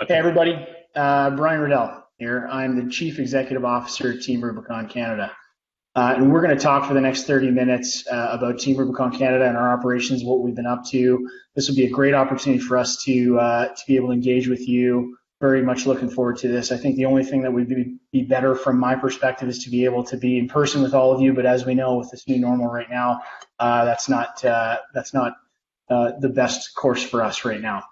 Hey everybody, Bryan Riddell here. I'm the Chief Executive Officer at Team Rubicon Canada. And we're going to talk for the next 30 minutes about Team Rubicon Canada and our operations, what we've been up to. This will be a great opportunity for us to be able to engage with you. Very much looking forward to this. I think the only thing that would be better from my perspective is to be able to be in person with all of you. But as we know, with this new normal right now, that's not the best course for us right now.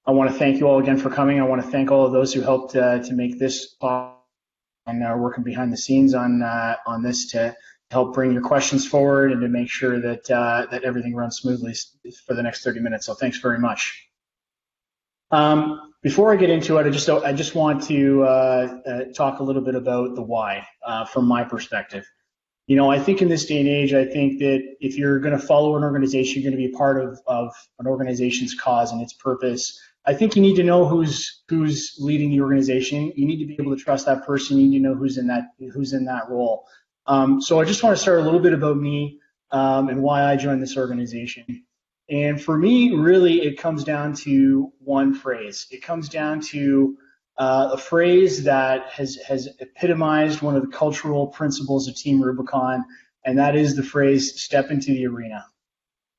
I want to thank you all again for coming. I want to thank all of those who helped to make this possible and are working behind the scenes on this to help bring your questions forward and to make sure that that everything runs smoothly for the next 30 minutes. So thanks very much. Before I get into it, I just want to talk a little bit about the why from my perspective. You know, I think in this day and age, I think that if you're going to follow an organization, you're going to be a part of an organization's cause and its purpose. I think you need to know who's leading the organization. You need to be able to trust that person. You need to know who's in that role. So I just want to start a little bit about me and why I joined this organization. And for me, really, it comes down to one phrase. It comes down to a phrase that has epitomized one of the cultural principles of Team Rubicon, and that is the phrase, step into the arena.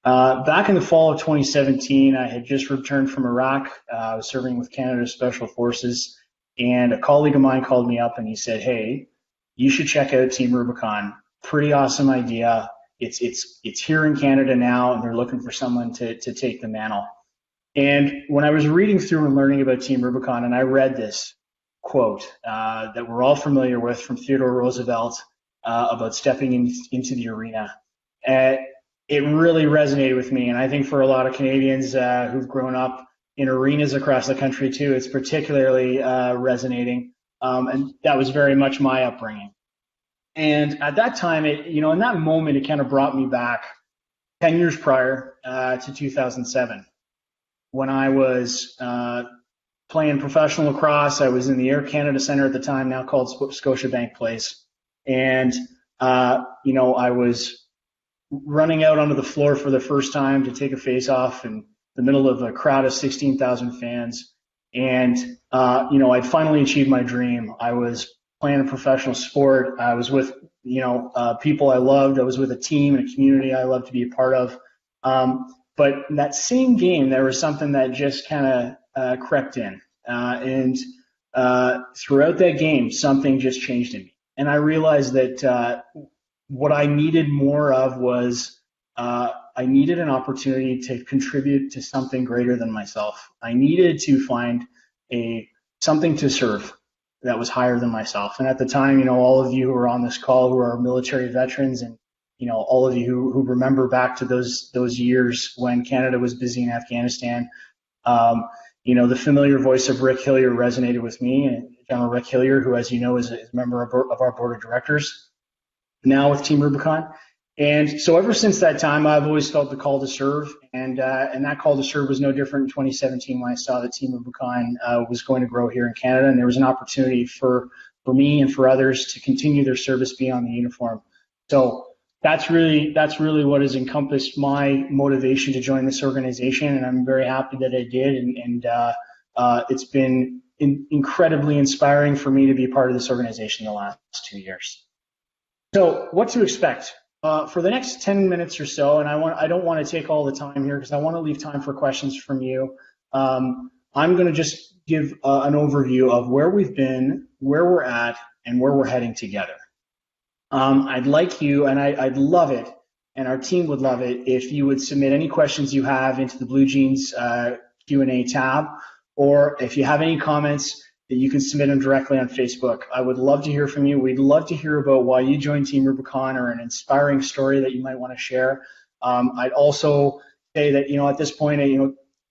Back in the fall of 2017, I had just returned from Iraq. I was serving with Canada's Special Forces, and a colleague of mine called me up and he said, "Hey, you should check out Team Rubicon. Pretty awesome idea. It's here in Canada now, and they're looking for someone to take the mantle." And when I was reading through and learning about Team Rubicon, and I read this quote that we're all familiar with from Theodore Roosevelt about stepping into the arena, it really resonated with me. And I think for a lot of Canadians who've grown up in arenas across the country too, it's particularly resonating. And that was very much my upbringing. And at that time, in that moment, it kind of brought me back 10 years prior to 2007. When I was playing professional lacrosse, I was in the Air Canada Centre at the time, now called Scotiabank Place. And, I was running out onto the floor for the first time to take a face-off in the middle of a crowd of 16,000 fans. And, I'd finally achieved my dream. I was playing a professional sport. I was with, people I loved. I was with a team and a community I loved to be a part of. But in that same game, there was something that just kind of crept in. And throughout that game, something just changed in me. And I realized that what I needed more of was I needed an opportunity to contribute to something greater than myself. I needed to find something to serve that was higher than myself. And at the time, all of you who are on this call who are military veterans, and all of you who remember back to those years when Canada was busy in Afghanistan, the familiar voice of Rick Hillier resonated with me, and General Rick Hillier, who, as you know, is a member of our board of directors now with Team Rubicon. And so ever since that time, I've always felt the call to serve, and that call to serve was no different in 2017 when I saw that Team Rubicon was going to grow here in Canada, and there was an opportunity for me and for others to continue their service beyond the uniform. So that's really what has encompassed my motivation to join this organization, and I'm very happy that I did, and it's been incredibly inspiring for me to be part of this organization the last 2 years. So what to expect? For the next 10 minutes or so, and I don't want to take all the time here because I want to leave time for questions from you. I'm going to just give an overview of where we've been, where we're at, and where we're heading together. I'd like you, and I'd love it, and our team would love it, if you would submit any questions you have into the Blue Jeans Q&A tab, or if you have any comments, that you can submit them directly on Facebook. I would love to hear from you. We'd love to hear about why you joined Team Rubicon or an inspiring story that you might want to share. I'd also say that, at this point,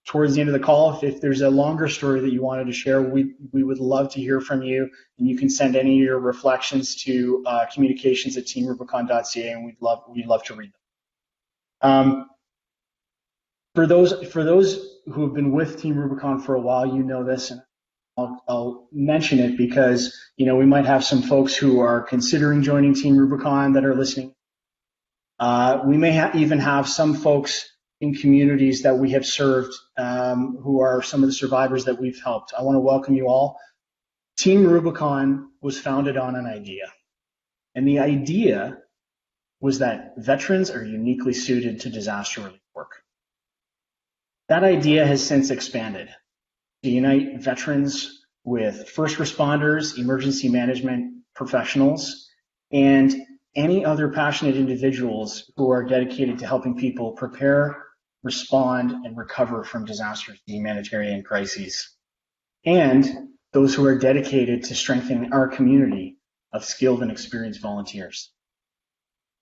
towards the end of the call, if there's a longer story that you wanted to share, we would love to hear from you, and you can send any of your reflections to communications@teamrubicon.ca, and we'd love to read them. For those who have been with Team Rubicon for a while, you know this, and I'll mention it because, we might have some folks who are considering joining Team Rubicon that are listening. We may even have some folks, in communities that we have served, who are some of the survivors that we've helped. I want to welcome you all. Team Rubicon was founded on an idea, and the idea was that veterans are uniquely suited to disaster relief work. That idea has since expanded to unite veterans with first responders, emergency management professionals, and any other passionate individuals who are dedicated to helping people prepare, respond, and recover from disasters and humanitarian crises, and those who are dedicated to strengthening our community of skilled and experienced volunteers.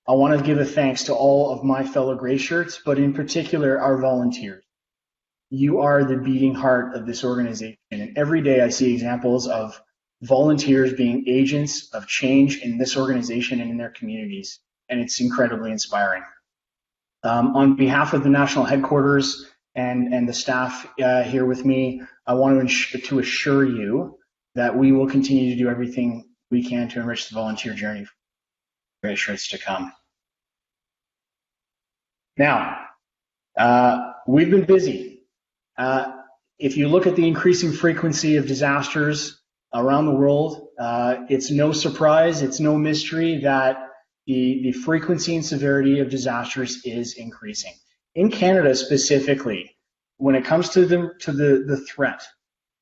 I want to give a thanks to all of my fellow gray shirts, but in particular our volunteers. You are the beating heart of this organization, and every day I see examples of volunteers being agents of change in this organization and in their communities, and it's incredibly inspiring. On behalf of the national headquarters and the staff here with me, I want to assure you that we will continue to do everything we can to enrich the volunteer journey for gray shirts to come. Now, we've been busy. If you look at the increasing frequency of disasters around the world, it's no surprise, it's no mystery that the frequency and severity of disasters is increasing. In Canada specifically, when it comes to the threat,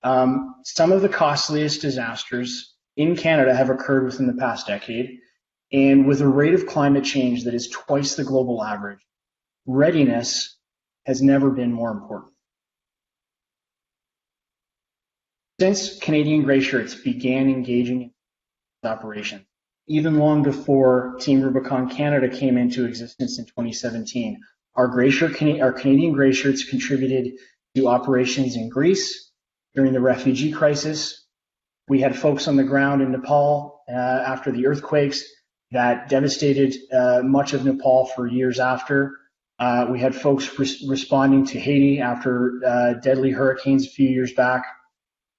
some of the costliest disasters in Canada have occurred within the past decade, and with a rate of climate change that is twice the global average, readiness has never been more important. Since Canadian Grey Shirts began engaging in operations, even long before Team Rubicon Canada came into existence in 2017, our Canadian Grey Shirts contributed to operations in Greece during the refugee crisis. We had folks on the ground in Nepal after the earthquakes that devastated much of Nepal for years after. We had folks responding to Haiti after deadly hurricanes a few years back.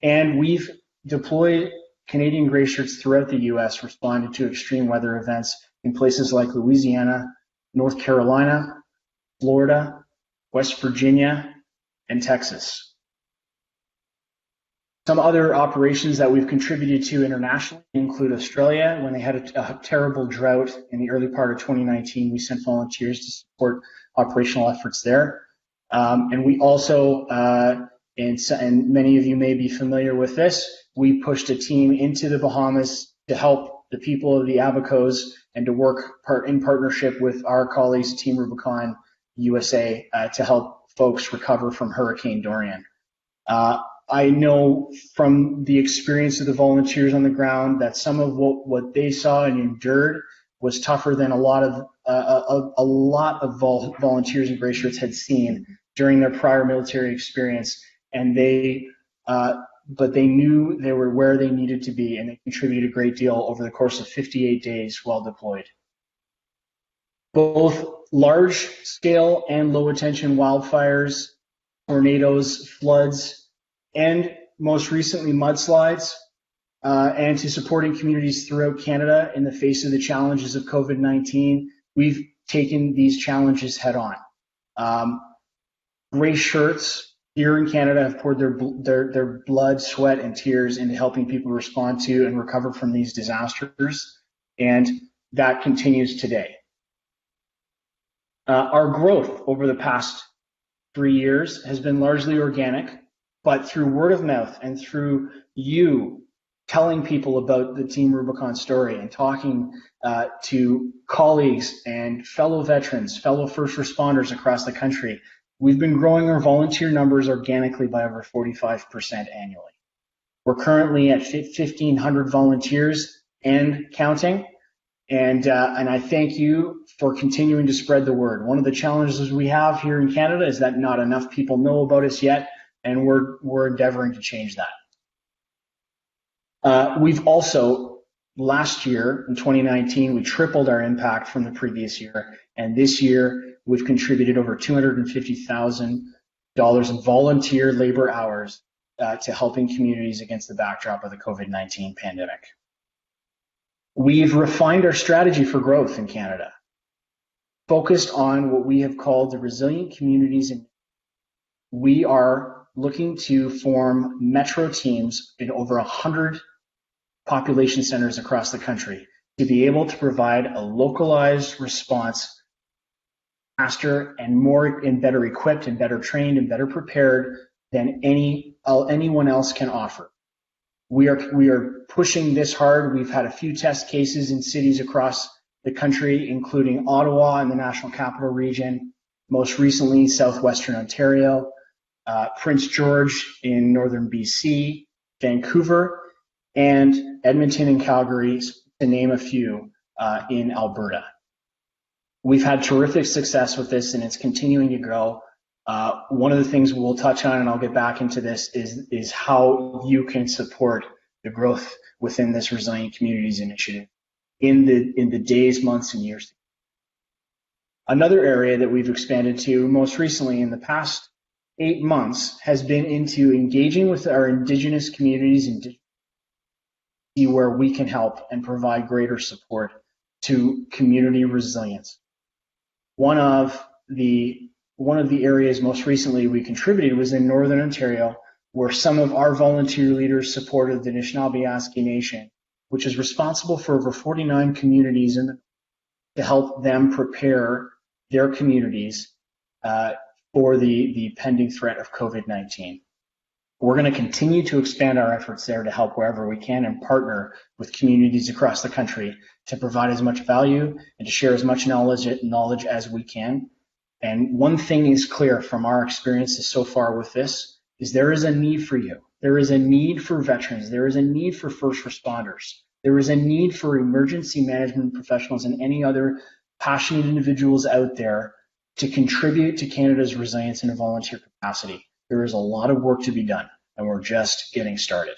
And we've deployed Canadian Grey Shirts throughout the U.S., responded to extreme weather events in places like Louisiana, North Carolina, Florida, West Virginia, and Texas. Some other operations that we've contributed to internationally include Australia. When they had a terrible drought in the early part of 2019, we sent volunteers to support operational efforts there. And we also, and many of you may be familiar with this, we pushed a team into the Bahamas to help the people of the Abacos and to work in partnership with our colleagues at Team Rubicon USA to help folks recover from Hurricane Dorian. I know from the experience of the volunteers on the ground that some of what they saw and endured was tougher than a lot of volunteers and Grey Shirts had seen during their prior military experience, and but they knew they were where they needed to be, and they contributed a great deal over the course of 58 days while deployed. Both large-scale and low-attention wildfires, tornadoes, floods, and most recently mudslides, and to supporting communities throughout Canada in the face of the challenges of COVID-19, we've taken these challenges head on. Grey Shirts here in Canada have poured their blood, sweat, and tears into helping people respond to and recover from these disasters, and that continues today. Our growth over the past 3 years has been largely organic, but through word of mouth and through you telling people about the Team Rubicon story and talking to colleagues and fellow veterans, fellow first responders across the country, we've been growing our volunteer numbers organically by over 45% annually. We're currently at 1,500 volunteers and counting, and I thank you for continuing to spread the word. One of the challenges we have here in Canada is that not enough people know about us yet, and we're endeavoring to change that. We've also, last year in 2019, we tripled our impact from the previous year, and this year we've contributed over $250,000 in volunteer labor hours to helping communities against the backdrop of the COVID-19 pandemic. We've refined our strategy for growth in Canada. focused on what we have called the resilient communities. And we are looking to form metro teams in over 100 population centers across the country to be able to provide a localized response faster and more and better equipped and better trained and better prepared than anyone else can offer. We are pushing this hard. We've had a few test cases in cities across the country, including Ottawa in the National Capital Region, most recently Southwestern Ontario, Prince George in northern BC, Vancouver, and Edmonton and Calgary, to name a few, in Alberta. We've had terrific success with this, and it's continuing to grow. One of the things we'll touch on, and I'll get back into this, is how you can support the growth within this Resilient Communities Initiative in the days, months, and years. Another area that we've expanded to most recently in the past 8 months has been into engaging with our Indigenous communities and see where we can help and provide greater support to community resilience. One of the areas most recently we contributed was in Northern Ontario, where some of our volunteer leaders supported the Anishinaabe Nation, which is responsible for over 49 communities to help them prepare their communities for the pending threat of COVID-19. We're going to continue to expand our efforts there to help wherever we can and partner with communities across the country to provide as much value and to share as much knowledge as we can. And one thing is clear from our experiences so far with this is there is a need for you. There is a need for veterans. There is a need for first responders. There is a need for emergency management professionals and any other passionate individuals out there to contribute to Canada's resilience in a volunteer capacity. There is a lot of work to be done, and we're just getting started.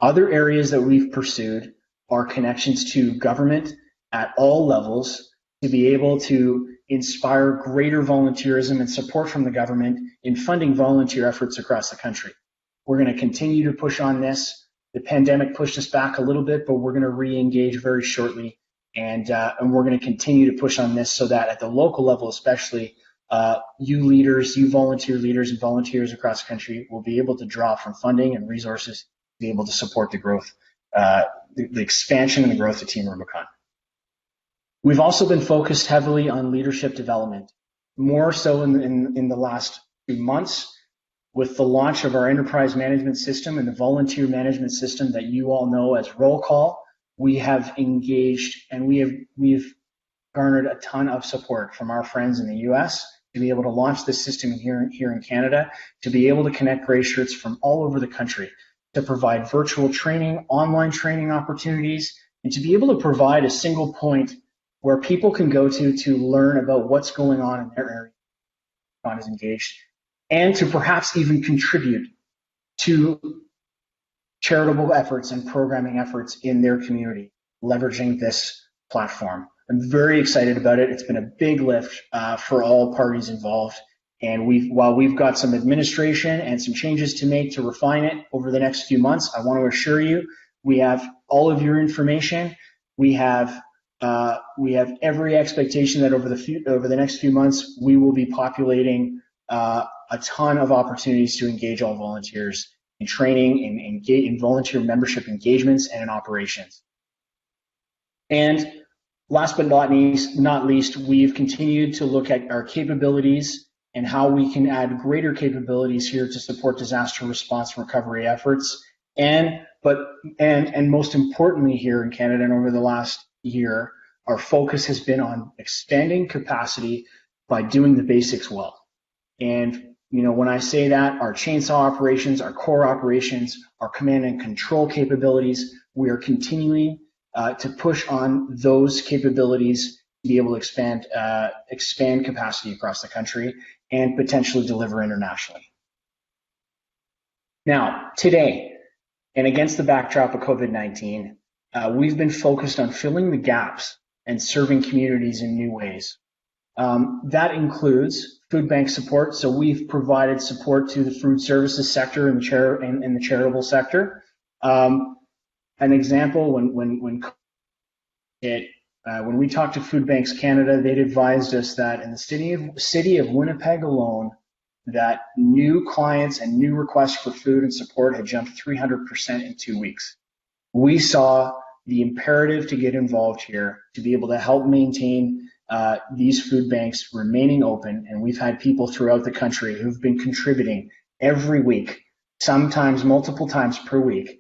Other areas that we've pursued are connections to government at all levels to be able to inspire greater volunteerism and support from the government in funding volunteer efforts across the country. We're going to continue to push on this. The pandemic pushed us back a little bit, but we're going to re-engage very shortly, and we're going to continue to push on this so that at the local level especially, you leaders, you volunteer leaders and volunteers across the country will be able to draw from funding and resources to be able to support the growth, the expansion and the growth of Team Rubicon. We've also been focused heavily on leadership development, more so in the last few months with the launch of our enterprise management system and the volunteer management system that you all know as Roll Call. We have engaged and we've garnered a ton of support from our friends in the US to be able to launch this system here in Canada, to be able to connect gray shirts from all over the country, to provide virtual training, online training opportunities, and to be able to provide a single point where people can go to learn about what's going on in their area, God is engaged, and to perhaps even contribute to charitable efforts and programming efforts in their community, leveraging this platform. I'm very excited about it. It's been a big lift for all parties involved. And while we've got some administration and some changes to make to refine it over the next few months, I want to assure you, we have all of your information. We have every expectation that over the next few months, we will be populating a ton of opportunities to engage all volunteers in training, in volunteer membership engagements, and in operations. And last but not least, we've continued to look at our capabilities and how we can add greater capabilities here to support disaster response and recovery efforts. And most importantly here in Canada and over the last year, our focus has been on expanding capacity by doing the basics well. And when I say that, our chainsaw operations, our core operations, our command and control capabilities, we are continuing to push on those capabilities to be able to expand capacity across the country and potentially deliver internationally. Now, today, and against the backdrop of COVID-19, we've been focused on filling the gaps and serving communities in new ways. That includes food bank support. So we've provided support to the food services sector and the charitable sector. An example, when it When we talked to Food Banks Canada, they'd advised us that in the city of Winnipeg alone, that new clients and new requests for food and support had jumped 300% in 2 weeks. We saw the imperative to get involved here to be able to help maintain these food banks remaining open. And we've had people throughout the country who've been contributing every week, sometimes multiple times per week,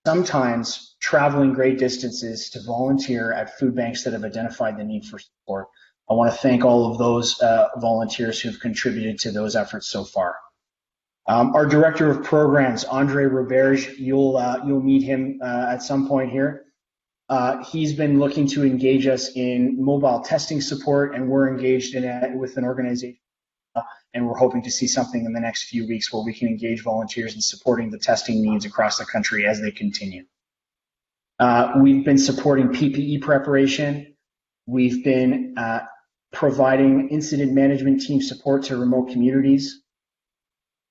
sometimes traveling great distances to volunteer at food banks that have identified the need for support. I want to thank all of those volunteers who've contributed to those efforts so far. Our Director of Programs, Andre Roberge, you'll meet him at some point here. He's been looking to engage us in mobile testing support, and we're engaged with an organization, and we're hoping to see something in the next few weeks where we can engage volunteers in supporting the testing needs across the country as they continue. We've been supporting PPE preparation. We've been providing incident management team support to remote communities.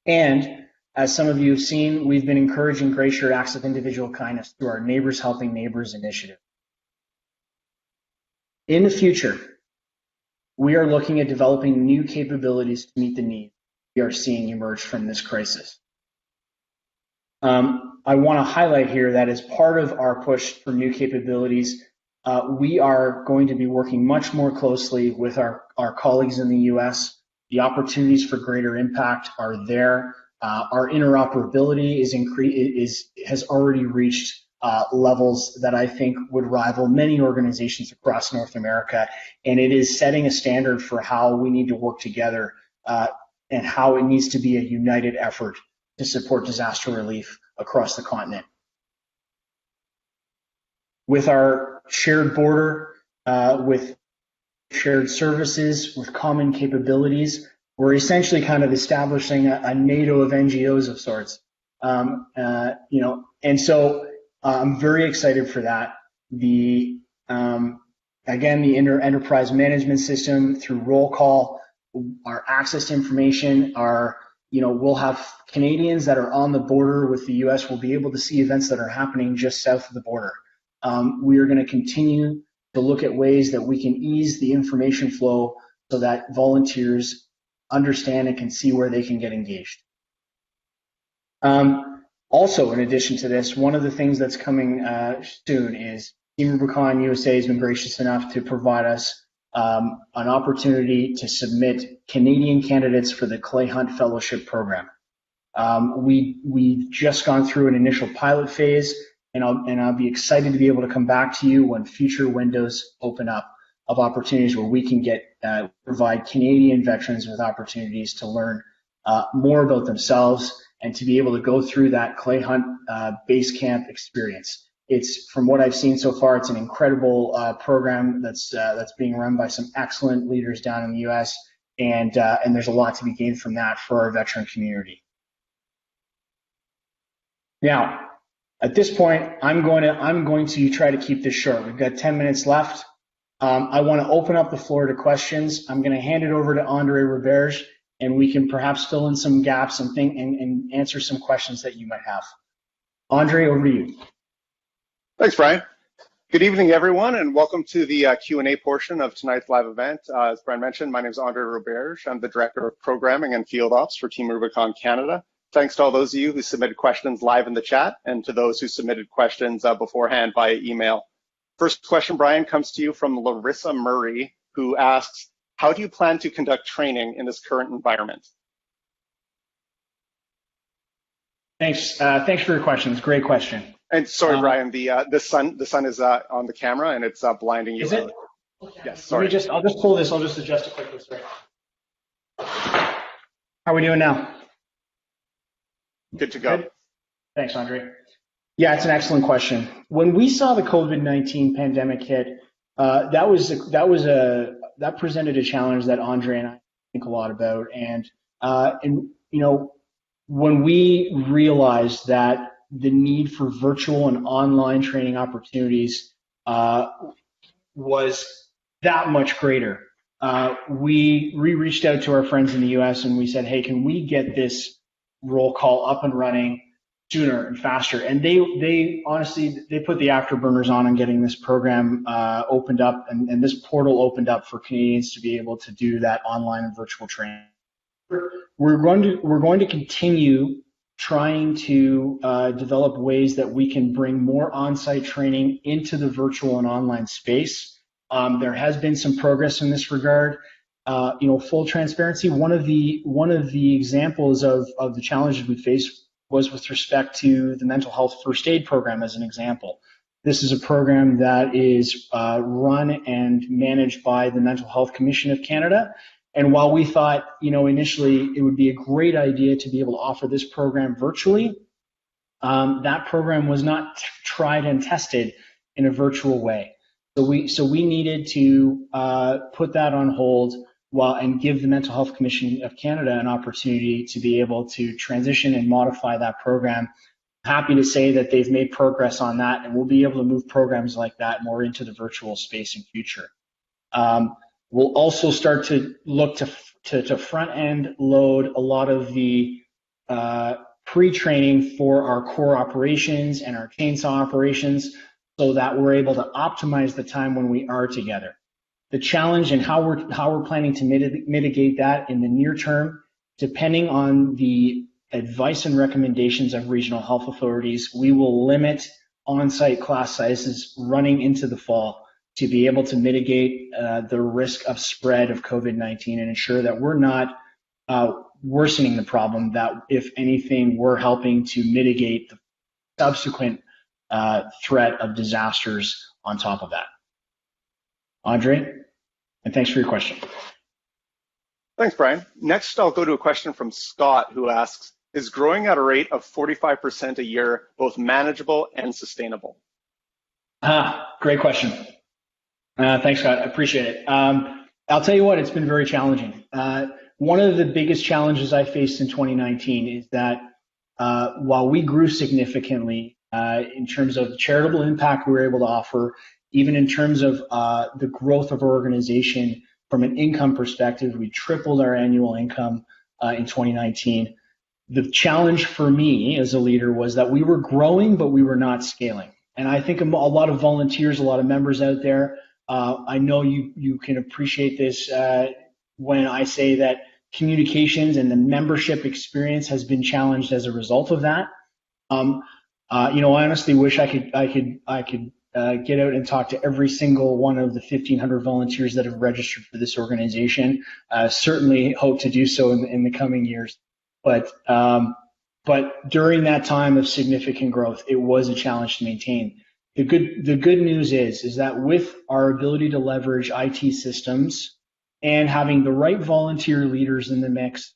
And as some of you have seen, we've been encouraging gray shirt acts of individual kindness through our Neighbors Helping Neighbors initiative. In the future, we are looking at developing new capabilities to meet the needs we are seeing emerge from this crisis. I want to highlight here that as part of our push for new capabilities, we are going to be working much more closely with our colleagues in the US. The opportunities for greater impact are there. Our interoperability has already reached levels that I think would rival many organizations across North America, and it is setting a standard for how we need to work together and how it needs to be a united effort to support disaster relief across the continent. With our shared border, with shared services, with common capabilities, we're essentially kind of establishing a NATO of NGOs of sorts. And so I'm very excited for that. Again, the enterprise management system through roll call, our access to information, we'll have Canadians that are on the border with the US will be able to see events that are happening just south of the border. We are going to continue to look at ways that we can ease the information flow so that volunteers understand and can see where they can get engaged. Also, in addition to this, one of the things that's coming soon is Team Rubicon USA has been gracious enough to provide us an opportunity to submit Canadian candidates for the Clay Hunt Fellowship Program. We've just gone through an initial pilot phase, and I'll be excited to be able to come back to you when future windows open up of opportunities where we can provide Canadian veterans with opportunities to learn more about themselves and to be able to go through that Clay Hunt base camp experience. It's, from what I've seen so far, it's an incredible program that's being run by some excellent leaders down in the U.S. and there's a lot to be gained from that for our veteran community. Now, at this point, I'm going to try to keep this short. We've got 10 minutes left. I want to open up the floor to questions. I'm going to hand it over to Andre Roberge, and we can perhaps fill in some gaps and answer some questions that you might have. Andre, over to you. Thanks, Brian. Good evening, everyone, and welcome to the Q&A portion of tonight's live event. As Brian mentioned, my name is Andre Roberge. I'm the Director of Programming and Field Ops for Team Rubicon Canada. Thanks to all those of you who submitted questions live in the chat and to those who submitted questions beforehand via email. First question, Brian, comes to you from Larissa Murray, who asks, how do you plan to conduct training in this current environment? Thanks for your questions. Great question. And sorry, Brian, the sun is on the camera and it's blinding you. Is it? Yes, sorry. I'll just pull this. I'll just adjust it quickly. Sorry. How are we doing now? Good to go. Good? Thanks, Andre. Yeah, it's an excellent question. When we saw the COVID-19 pandemic hit, that presented a challenge that Andre and I think a lot about. And when we realized that the need for virtual and online training opportunities was that much greater, we reached out to our friends in the US and we said, hey, can we get this roll call up and running sooner and faster. And they honestly, they put the afterburners on getting this program opened up and this portal opened up for Canadians to be able to do that online and virtual training. We're going to continue trying to develop ways that we can bring more on-site training into the virtual and online space. There has been some progress in this regard. Full transparency, one of the examples of the challenges we faced was with respect to the mental health first aid program as an example. This is a program that is run and managed by the Mental Health Commission of Canada. And while we thought, initially it would be a great idea to be able to offer this program virtually, that program was not tried and tested in a virtual way. So we needed to put that on hold and give the Mental Health Commission of Canada an opportunity to be able to transition and modify that program. Happy to say that they've made progress on that, and we'll be able to move programs like that more into the virtual space in future. We'll also start to look to front-end load a lot of the pre-training for our core operations and our chainsaw operations so that we're able to optimize the time when we are together. The challenge and how we're planning to mitigate that in the near term, depending on the advice and recommendations of regional health authorities, we will limit on-site class sizes running into the fall to be able to mitigate the risk of spread of COVID-19 and ensure that we're not worsening the problem, that if anything, we're helping to mitigate the subsequent threat of disasters on top of that. Andre, and thanks for your question. Thanks, Bryan. Next, I'll go to a question from Scott, who asks, is growing at a rate of 45% a year both manageable and sustainable? Great question. Thanks, Scott. I appreciate it. I'll tell you what, it's been very challenging. One of the biggest challenges I faced in 2019 is that while we grew significantly in terms of the charitable impact we were able to offer, even in terms of the growth of our organization from an income perspective, we tripled our annual income in 2019. The challenge for me as a leader was that we were growing, but we were not scaling. And I think a lot of volunteers, a lot of members out there, I know you can appreciate this when I say that communications and the membership experience has been challenged as a result of that. I honestly wish I could get out and talk to every single one of the 1,500 volunteers that have registered for this organization. Certainly hope to do so in the coming years. But during that time of significant growth, it was a challenge to maintain. The good news is that with our ability to leverage IT systems and having the right volunteer leaders in the mix,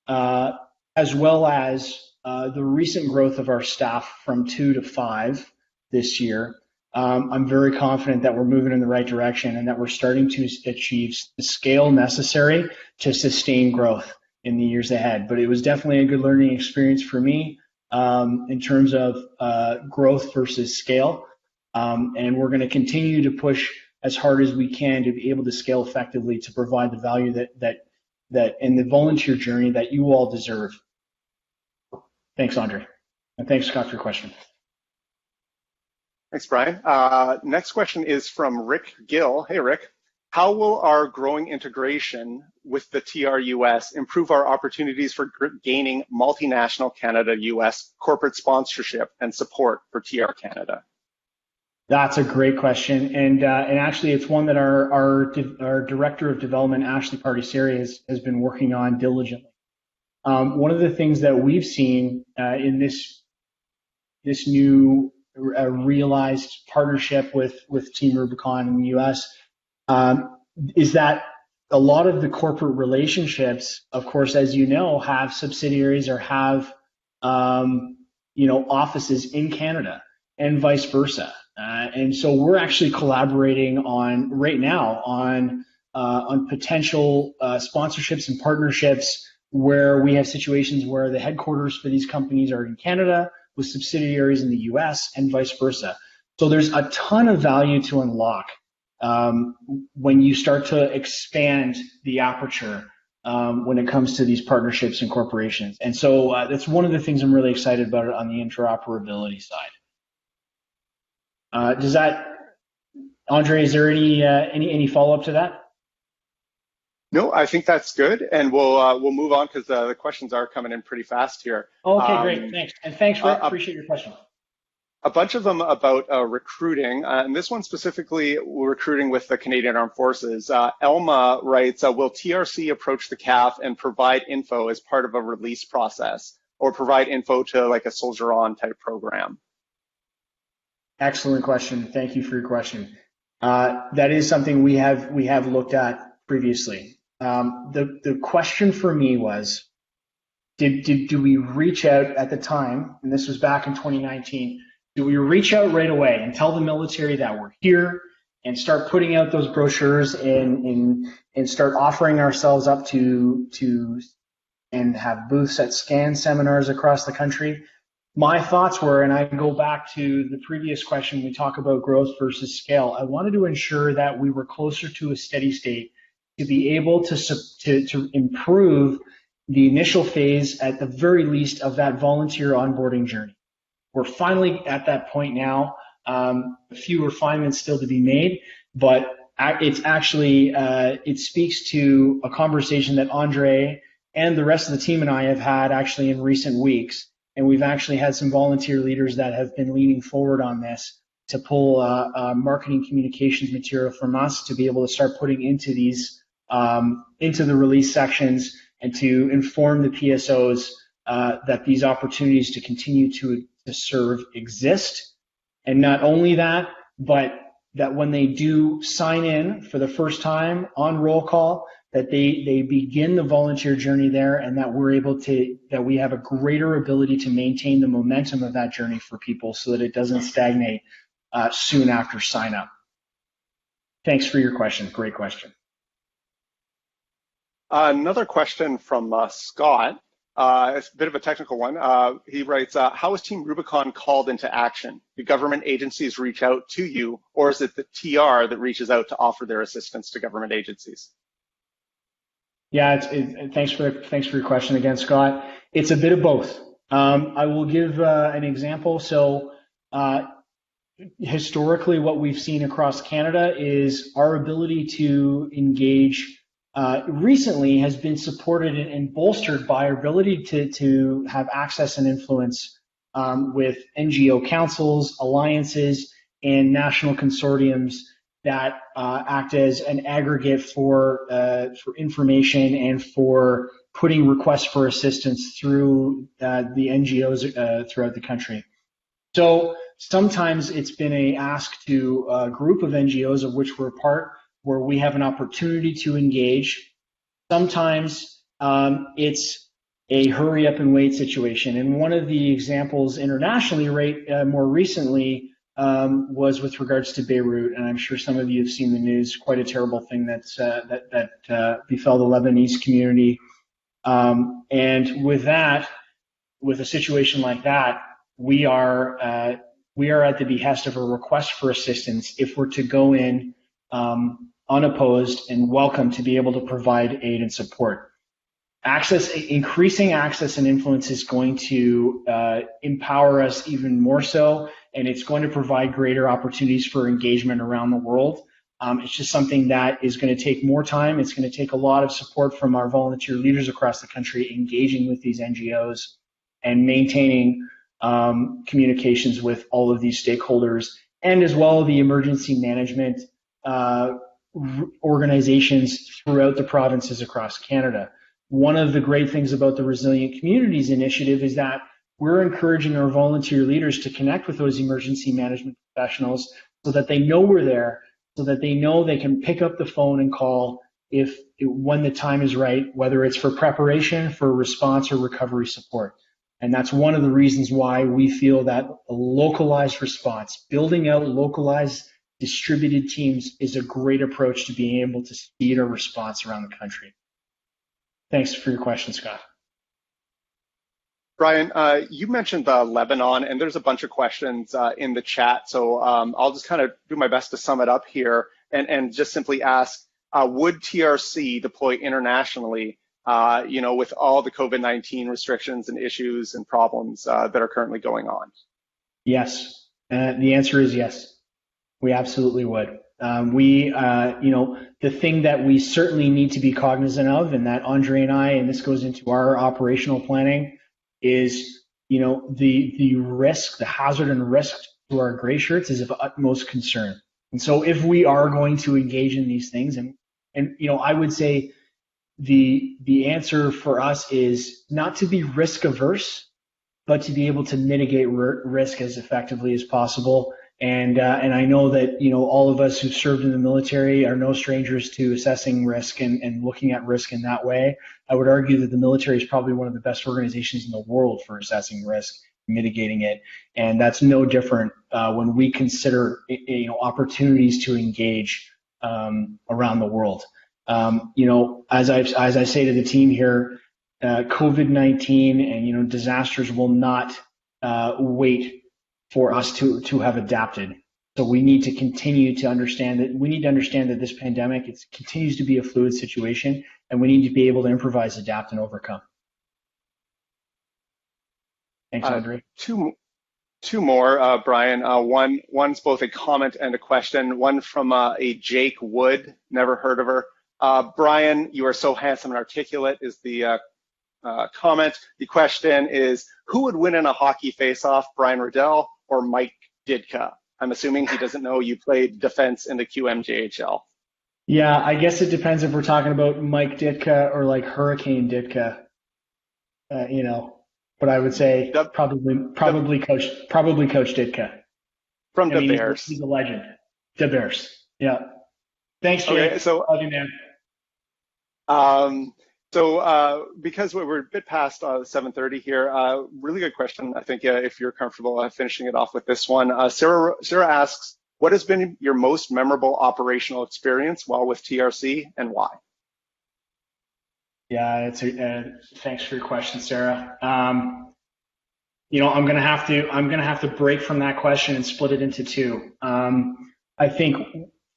as well as the recent growth of our staff from 2 to 5 this year, I'm very confident that we're moving in the right direction and that we're starting to achieve the scale necessary to sustain growth in the years ahead. But it was definitely a good learning experience for me in terms of growth versus scale. And we're going to continue to push as hard as we can to be able to scale effectively to provide the value that in the volunteer journey that you all deserve. Thanks, Andre. And thanks, Scott, for your question. Thanks, Bryan. Next question is from Rick Gill. Hey, Rick. How will our growing integration with the TRUS improve our opportunities for gaining multinational Canada-US corporate sponsorship and support for TR Canada? That's a great question, and actually, it's one that our Director of Development, Ashley Partiseri, has been working on diligently. One of the things that we've seen in this new realized partnership with Team Rubicon in the U.S. Is that a lot of the corporate relationships, of course, as you know, have subsidiaries or have offices in Canada and vice versa. And so we're actually collaborating right now on potential sponsorships and partnerships where we have situations where the headquarters for these companies are in Canada with subsidiaries in the US and vice versa. So there's a ton of value to unlock when you start to expand the aperture when it comes to these partnerships and corporations. And so that's one of the things I'm really excited about on the interoperability side. Does that, Andre, is there any follow-up to that? No, I think that's good, and we'll move on because the questions are coming in pretty fast here. Okay, great, thanks. And thanks, Rick, appreciate your question. A bunch of them about recruiting, and this one specifically recruiting with the Canadian Armed Forces. Elma writes, will TRC approach the CAF and provide info as part of a release process, or provide info to like a Soldier On type program? Excellent question. Thank you for your question. That is something we have looked at previously. The question for me was, do we reach out at the time, and this was back in 2019, do we reach out right away and tell the military that we're here and start putting out those brochures and start offering ourselves up to and have booths at scan seminars across the country? My thoughts were, and I go back to the previous question, we talk about growth versus scale. I wanted to ensure that we were closer to a steady state to be able to improve the initial phase at the very least of that volunteer onboarding journey. We're finally at that point now. A few refinements still to be made, but it's actually, it speaks to a conversation that Andre and the rest of the team and I have had actually in recent weeks. And we've actually had some volunteer leaders that have been leaning forward on this to pull marketing communications material from us to be able to start putting into these, into the release sections and to inform the PSOs that these opportunities to continue to serve exist. And not only that, but that when they do sign in for the first time on roll call, that they begin the volunteer journey there, and that we're able to, that we have a greater ability to maintain the momentum of that journey for people so that it doesn't stagnate soon after sign up. Thanks for your question. Great question. Another question from Scott. It's a bit of a technical one. He writes, how is Team Rubicon called into action? Do government agencies reach out to you, or is it the TR that reaches out to offer their assistance to government agencies? Yeah, thanks for your question again, Scott. It's a bit of both. I will give an example. So historically, what we've seen across Canada is our ability to engage recently has been supported and bolstered by our ability to have access and influence with NGO councils, alliances, and national consortiums that act as an aggregate for information and for putting requests for assistance through the NGOs throughout the country. So sometimes it's been a ask to a group of NGOs of which we're part, where we have an opportunity to engage. Sometimes it's a hurry up and wait situation. And one of the examples internationally, more recently, was with regards to Beirut, and I'm sure some of you have seen the news. Quite a terrible thing that befell the Lebanese community. And with that, with a situation like that, we are at the behest of a request for assistance if we're to go in unopposed and welcome to be able to provide aid and support. Increasing access and influence is going to empower us even more so, and it's going to provide greater opportunities for engagement around the world. It's just something that is going to take more time. It's going to take a lot of support from our volunteer leaders across the country engaging with these NGOs and maintaining communications with all of these stakeholders, and as well the emergency management organizations throughout the provinces across Canada. One of the great things about the Resilient Communities Initiative is that we're encouraging our volunteer leaders to connect with those emergency management professionals so that they know we're there, so that they know they can pick up the phone and call when the time is right, whether it's for preparation, for response, or recovery support. And that's one of the reasons why we feel that a localized response, building out localized distributed teams, is a great approach to being able to speed our response around the country. Thanks for your question, Scott. Bryan, you mentioned Lebanon, and there's a bunch of questions in the chat, so I'll just kind of do my best to sum it up here and just simply ask, would TRC deploy internationally with all the COVID-19 restrictions and issues and problems that are currently going on? Yes. The answer is yes. We absolutely would. The thing that we certainly need to be cognizant of, and that Andre and I, and this goes into our operational planning, is, the risk, the hazard and risk to our gray shirts is of utmost concern. And so if we are going to engage in these things, and I would say the answer for us is not to be risk averse, but to be able to mitigate risk as effectively as possible. And I know that, all of us who've served in the military are no strangers to assessing risk and looking at risk in that way. I would argue that the military is probably one of the best organizations in the world for assessing risk, mitigating it. And that's no different when we consider, opportunities to engage around the world. As I say to the team here, COVID-19 and, disasters will not wait for us to have adapted. So we need to continue to understand that this pandemic, it continues to be a fluid situation, and we need to be able to improvise, adapt, and overcome. Thanks, Andre. Two more, Brian. One's both a comment and a question. One from a Jake Wood, never heard of her. Brian, you are so handsome and articulate is the comment. The question is, who would win in a hockey face-off, Bryan Riddell or Mike Ditka? I'm assuming he doesn't know you played defense in the QMJHL. Yeah, I guess it depends if we're talking about Mike Ditka or like Hurricane Ditka, but I would say probably Coach Ditka. From the Bears. He's a legend. The Bears. Yeah. Thanks, Jake. Okay, so love you, man. Because we're a bit past 7:30 here, really good question. I think if you're comfortable finishing it off with this one, Sarah asks, what has been your most memorable operational experience while with TRC and why? Yeah, thanks for your question, Sarah. I'm gonna have to break from that question and split it into two. I think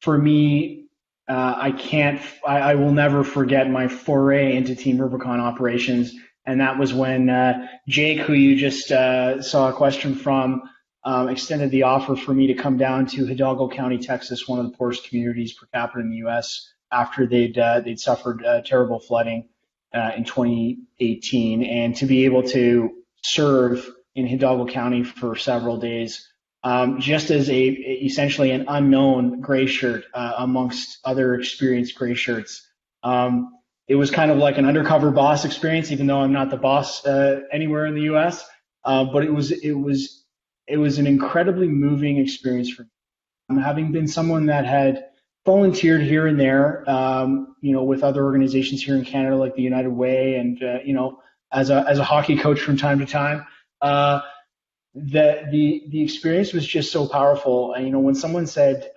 for me, I will never forget my foray into Team Rubicon operations. And that was when Jake, who you just saw a question from, extended the offer for me to come down to Hidalgo County, Texas, one of the poorest communities per capita in the U.S., after they'd suffered terrible flooding in 2018. And to be able to serve in Hidalgo County for several days, just as essentially an unknown gray shirt amongst other experienced gray shirts. It was kind of like an undercover boss experience, even though I'm not the boss anywhere in the U.S. But it was an incredibly moving experience for me. Having been someone that had volunteered here and there, with other organizations here in Canada, like the United Way, and as a hockey coach from time to time. The experience was just so powerful. And, when someone said,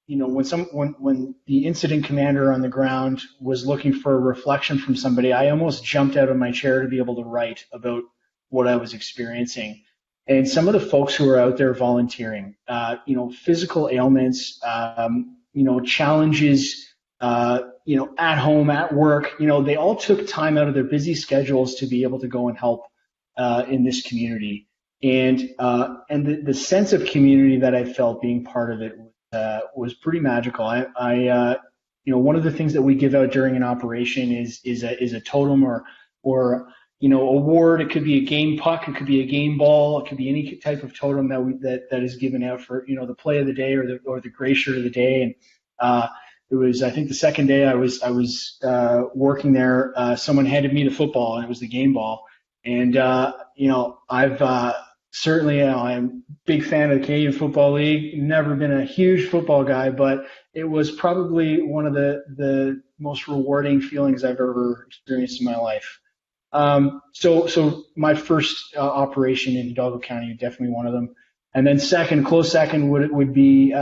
when the incident commander on the ground was looking for a reflection from somebody, I almost jumped out of my chair to be able to write about what I was experiencing. And some of the folks who were out there volunteering, physical ailments, challenges, at home, at work, they all took time out of their busy schedules to be able to go and help in this community. And the sense of community that I felt being part of it was pretty magical. One of the things that we give out during an operation is a totem or award. It could be a game puck, it could be a game ball, it could be any type of totem that is given out for the play of the day or the gray shirt of the day. And it was, I think, the second day I was working there. Someone handed me the football, and it was the game ball. And I've certainly, I'm a big fan of the Canadian Football League. Never been a huge football guy, but it was probably one of the most rewarding feelings I've ever experienced in my life. So my first operation in Hidalgo County, definitely one of them. And then close second would be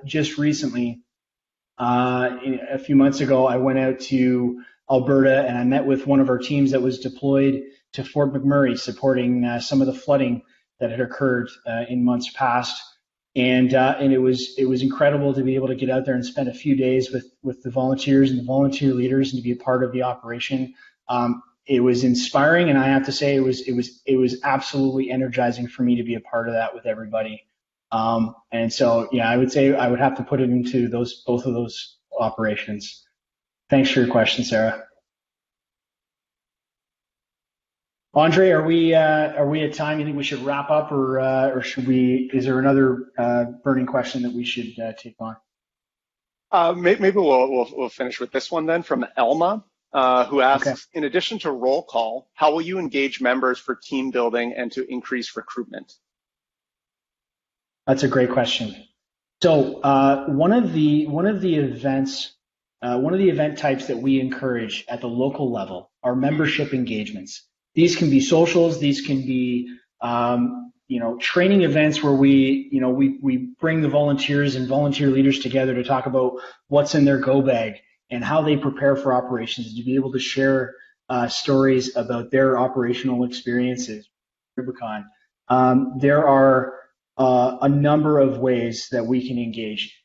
just recently, a few months ago, I went out to Alberta and I met with one of our teams that was deployed to Fort McMurray, supporting some of the flooding that had occurred in months past. And it was incredible to be able to get out there and spend a few days with the volunteers and the volunteer leaders and to be a part of the operation. It was inspiring, and I have to say it was absolutely energizing for me to be a part of that with everybody. And so, yeah, I would say I would have to put it into both of those operations. Thanks for your question, Sarah. Andre, are we at time? You think we should wrap up, or should we? Is there another burning question that we should take on? Maybe we'll finish with this one then from Elma, who asks, Okay. in addition to roll call, how will you engage members for team building and to increase recruitment? That's a great question. So one of the events, one of the event types that we encourage at the local level are membership engagements. These can be socials. These can be training events where we bring the volunteers and volunteer leaders together to talk about what's in their go bag and how they prepare for operations, to be able to share stories about their operational experiences. Rubicon. There are a number of ways that we can engage.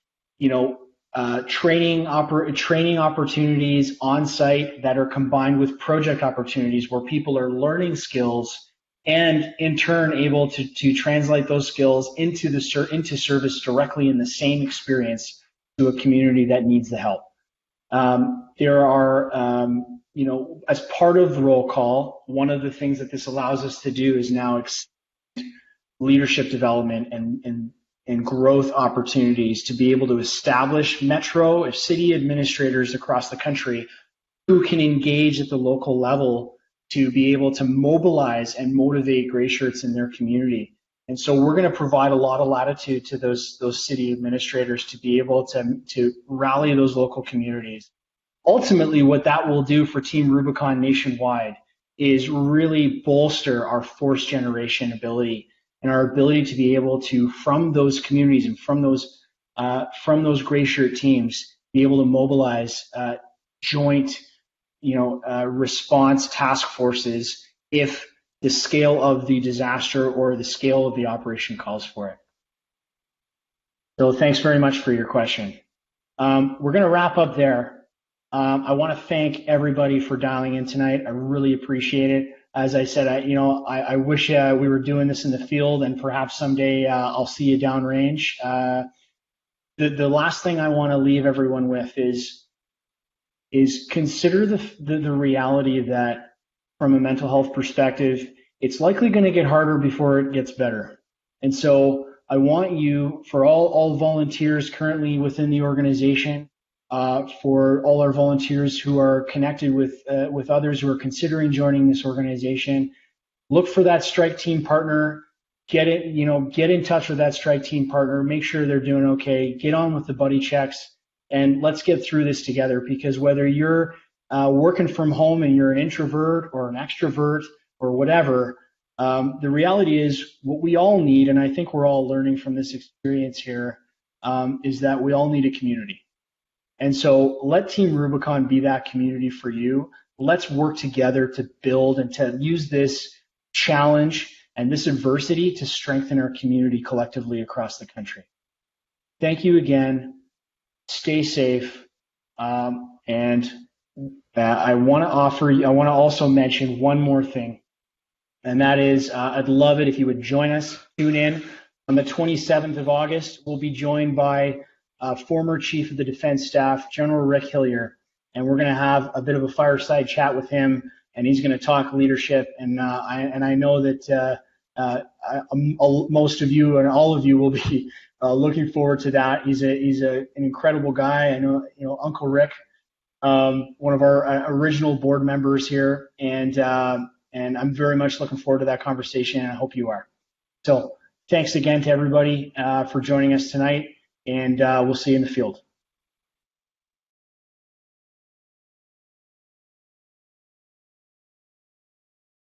Training opportunities on site that are combined with project opportunities where people are learning skills and in turn able to translate those skills into service directly in the same experience to a community that needs the help. There are, as part of roll call, one of the things that this allows us to do is now leadership development and growth opportunities to be able to establish metro or city administrators across the country who can engage at the local level to be able to mobilize and motivate gray shirts in their community. And so we're going to provide a lot of latitude to those city administrators to be able to rally those local communities. Ultimately, what that will do for Team Rubicon nationwide is really bolster our force generation ability and our ability to be able to, from those communities and from those gray shirt teams, be able to mobilize joint, response task forces if the scale of the disaster or the scale of the operation calls for it. So thanks very much for your question. We're going to wrap up there. I want to thank everybody for dialing in tonight. I really appreciate it. As I said, I wish we were doing this in the field, and perhaps someday I'll see you downrange. The last thing I want to leave everyone with is consider the reality that from a mental health perspective, it's likely going to get harder before it gets better. And so I want you, for all volunteers currently within the organization, for all our volunteers who are connected with others who are considering joining this organization, look for that strike team partner. Get in touch with that strike team partner. Make sure they're doing okay. Get on with the buddy checks, and let's get through this together. Because whether you're working from home and you're an introvert or an extrovert or whatever, the reality is what we all need, and I think we're all learning from this experience here, is that we all need a community. And so let Team Rubicon be that community for you. Let's work together to build and to use this challenge and this adversity to strengthen our community collectively across the country. Thank you again. Stay safe. And I want to also mention one more thing, and that is I'd love it if you would join us. Tune in on the 27th of August. We'll be joined by former Chief of the Defense Staff, General Rick Hillier, and we're going to have a bit of a fireside chat with him, and he's going to talk leadership. And I know that most of you and all of you will be looking forward to that. He's an incredible guy. I know Uncle Rick, one of our original board members here, and I'm very much looking forward to that conversation, and I hope you are. So thanks again to everybody for joining us tonight. And we'll see you in the field.